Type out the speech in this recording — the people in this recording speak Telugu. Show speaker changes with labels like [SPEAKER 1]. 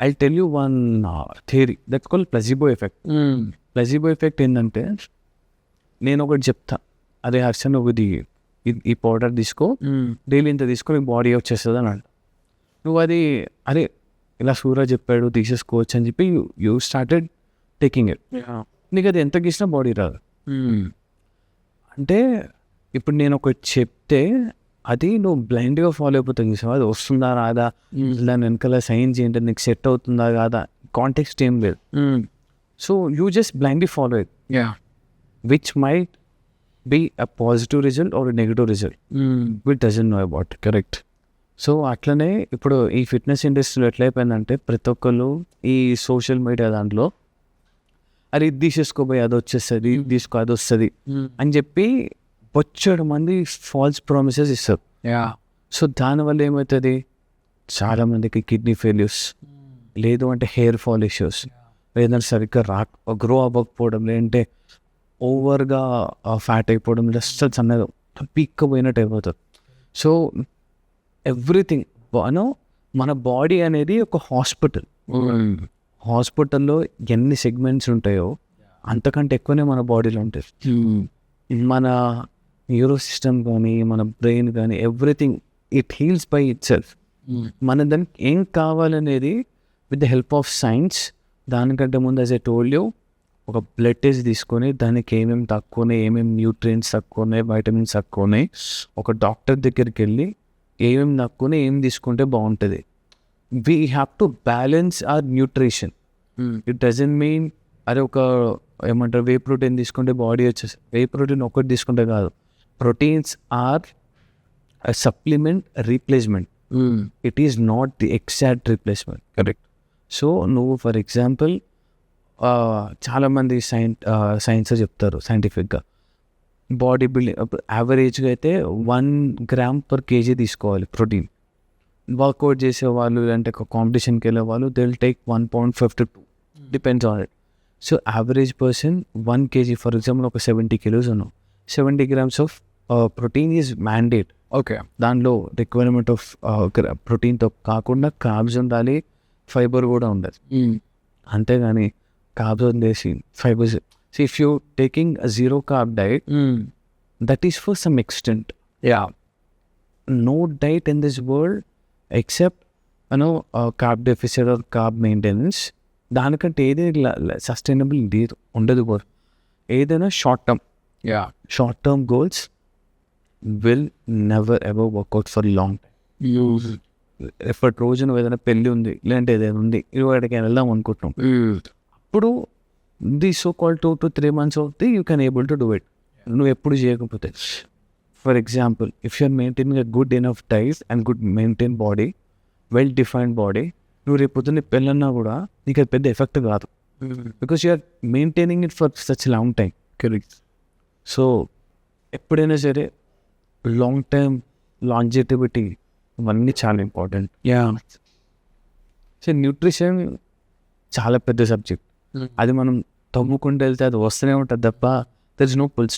[SPEAKER 1] I tell you one theory that call placebo effect. Placebo effect ఏంటంటే, నేను ఒకటి చెప్తా, అదే హర్షన్ ఒకటి ఈ పౌడర్ తీసుకో, డైలీ ఇంత తీసుకో, నీకు బాడీ వచ్చేస్తుంది అని అంట. నువ్వు అది అరే ఇలా సూరజ్ చెప్పాడు తీసేసుకోవచ్చు అని చెప్పి యూ స్టార్టెడ్ టేకింగ్ ఇట్. నీకు అది ఎంత గీసినా బాడీ రాదు. అంటే ఇప్పుడు నేను ఒకటి చెప్తే అది నువ్వు బ్లైండ్గా ఫాలో అయిపోతావు చూసావు, అది వస్తుందా రాదా, దాని వెనకాల సైన్స్ ఏంటంటే నీకు సెట్ అవుతుందా కాదా, కాంటెక్స్ట్ ఏం లేదు. So you just blindly follow it, which might be a positive result or negative result, which doesn't know about. Correct. So అట్లనే ఇప్పుడు ఈ ఫిట్నెస్ ఇండస్ట్రీలో ఎట్లయిపోయిందంటే ప్రతి ఒక్కరు ఈ సోషల్ మీడియా దాంట్లో అది ఇది తీసేసుకోబోయి అది వచ్చేస్తుంది, ఇది తీసుకో అది వస్తుంది అని చెప్పి బొచ్చడు మంది ఫాల్స్ ప్రామిసెస్ ఇస్తారు. సో దానివల్ల ఏమవుతుంది, చాలామందికి కిడ్నీ ఫెయిల్యూర్స్, లేదు అంటే హెయిర్ ఫాల్ ఇష్యూస్, లేదంటే సరిగ్గా గ్రో అవ్వకపోవడం, లేదంటే ఓవర్గా ఫ్యాట్ అయిపోవడం, అస్సలు సన్నగా పీక్కపోయినట్టు అయిపోతుంది. సో ఎవ్రీథింగ్ మన బాడీ అనేది ఒక హాస్పిటల్. హాస్పిటల్లో ఎన్ని సెగ్మెంట్స్ ఉంటాయో అంతకంటే ఎక్కువనే మన బాడీలో ఉంటుంది. మన న్యూరో సిస్టమ్ కానీ మన బ్రెయిన్ కానీ everything it heels by it self. మన దానికి ఏం కావాలనేది with the help of science. దానికంటే ముందు యాజ్ ఐ టోల్డ్ యూ, ఒక బ్లడ్ టెస్ట్ తీసుకొని దానికి ఏమేమి తక్కువ ఉన్నాయి, ఏమేమి న్యూట్రియంట్స్ తక్కువ ఉన్నాయి, వైటమిన్స్ తక్కువ ఉన్నాయి, ఒక డాక్టర్ దగ్గరికి వెళ్ళి ఏమేమి తక్కువ ఉన్నాయి, ఏం తీసుకుంటే బాగుంటుంది. We have to balance our nutrition. It doesn't mean అరే ఒక ఏమంటారు వే ప్రోటీన్ తీసుకుంటే బాడీ వచ్చేసి, వే ప్రోటీన్ ఒకటి తీసుకుంటే కాదు. Proteins or supplement replacement, it is not the exact replacement. Correct. So నువ్వు ఫర్ ఎగ్జాంపుల్ చాలామంది సైన్స్ చెప్తారు సైంటిఫిక్గా బాడీ బిల్డింగ్ యావరేజ్గా అయితే 1 గ్రామ్ పర్ కేజీ తీసుకోవాలి ప్రోటీన్. వర్కౌట్ చేసే వాళ్ళు అంటే కాంపిటీషన్కి వెళ్ళే వాళ్ళు they will take 1.5 to 2, depends on it. So average person 1 kg, for example ఒక 70 kilos ఉన్నాం, 70 grams of protein is mandate. Okay. దానిలో రిక్వైర్మెంట్ ఆఫ్ ప్రోటీన్తో కాకుండా కార్బ్స్ ఉండాలి, ఫైబర్ కూడా ఉండాలి. అంతేగాని కార్బ్స్ వదిలేసి fibres. So if you taking a 0 carb diet, that is for some extent. No diet in this world except carb deficit or carb maintenance, దానికంటే ఏది సస్టైనబుల్ ఉండదు. ఏదైనా short term goals will never ever work out for long time. ఎప్పటి రోజు నువ్వు ఏదైనా పెళ్ళి ఉంది, లేదంటే ఏదైనా ఉంది, 21 వెళ్దాం అనుకుంటున్నాం, అప్పుడు the so call 2 to 3 months అవుతుంది, you can able to do it. నువ్వు ఎప్పుడు చేయకపోతే, for example if you're maintaining a good enough diet and good maintain body, well defined body, నువ్వు రేపు పొద్దున్న పెళ్ళన్నా కూడా నీకు అది పెద్ద ఎఫెక్ట్ కాదు, because you're maintaining it for such long time. Correct. So ఎప్పుడైనా సరే లాంగ్ టైమ్ లాంజిటివిటీ ఇవన్నీ చాలా ఇంపార్టెంట్. సో న్యూట్రిషన్ చాలా పెద్ద సబ్జెక్ట్. అది మనం తమ్ముకుంటూ వెళ్తే అది వస్తూనే ఉంటుంది తప్ప దర్ ఇస్ నో ఫుల్